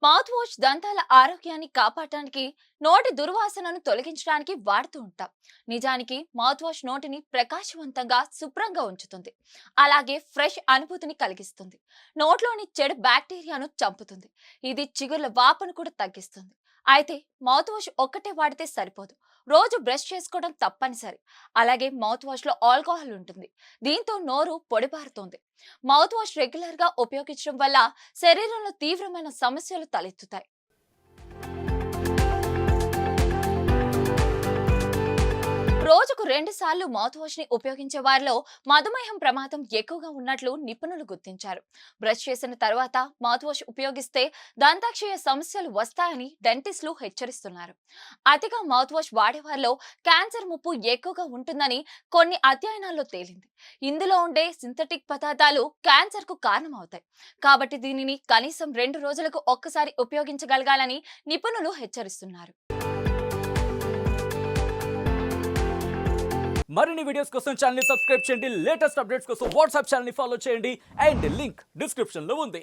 Mouth wash దంతాల ఆరోగ్యాన్ని కాపాడటానికి, నోటి దుర్వాసనను తొలగించడానికి వాడుతూ ఉంటాం. నిజానికి మౌత్ వాష్ నోటిని ప్రకాశవంతంగా, శుభ్రంగా ఉంచుతుంది. అలాగే ఫ్రెష్ అనుభూతిని కలిగిస్తుంది. నోట్లోని చెడు బ్యాక్టీరియాను చంపుతుంది. ఇది చిగుళ్ళ వాపును కూడా తగ్గిస్తుంది. అయితే మౌత్ వాష్ ఒక్కటే వాడితే సరిపోదు. రోజు బ్రష్ చేసుకోవడం తప్పనిసరి. అలాగే మౌత్ వాష్ లో ఆల్కహాల్ ఉంటుంది. దీంతో నోరు పొడిబారుతుంది. మౌత్ వాష్ రెగ్యులర్ గా ఉపయోగించడం వల్ల శరీరంలో తీవ్రమైన సమస్యలు తలెత్తుతాయి. రోజుకు 2 సార్లు మౌత్ వాష్ ని ఉపయోగించే వారిలో మధుమేహం ప్రమాదం ఎక్కువగా ఉన్నట్లు నిపుణులు గుర్తించారు. బ్రష్ చేసిన తర్వాత మౌత్ వాష్ ఉపయోగిస్తే దంతాక్షయ సమస్యలు వస్తాయని డెంటిస్టులు హెచ్చరిస్తున్నారు. అతిగా మౌత్ వాష్ వాడేవారిలో క్యాన్సర్ ముప్పు ఎక్కువగా ఉంటుందని కొన్ని అధ్యయనాల్లో తేలింది. ఇందులో ఉండే సింథటిక్ పదార్థాలు క్యాన్సర్ కు కారణమవుతాయి. కాబట్టి దీనిని కనీసం 2 రోజులకు ఒక్కసారి ఉపయోగించగలగాలని నిపుణులు హెచ్చరిస్తున్నారు. మరిన్ని వీడియోస్ కోసం ఛానల్ ని సబ్స్క్రైబ్ చేయండి. లేటెస్ట్ అప్డేట్స్ కోసం వాట్సాప్ ఛానల్ ని ఫాలో చేయండి. అండ్ లింక్ డిస్క్రిప్షన్ లో ఉంది.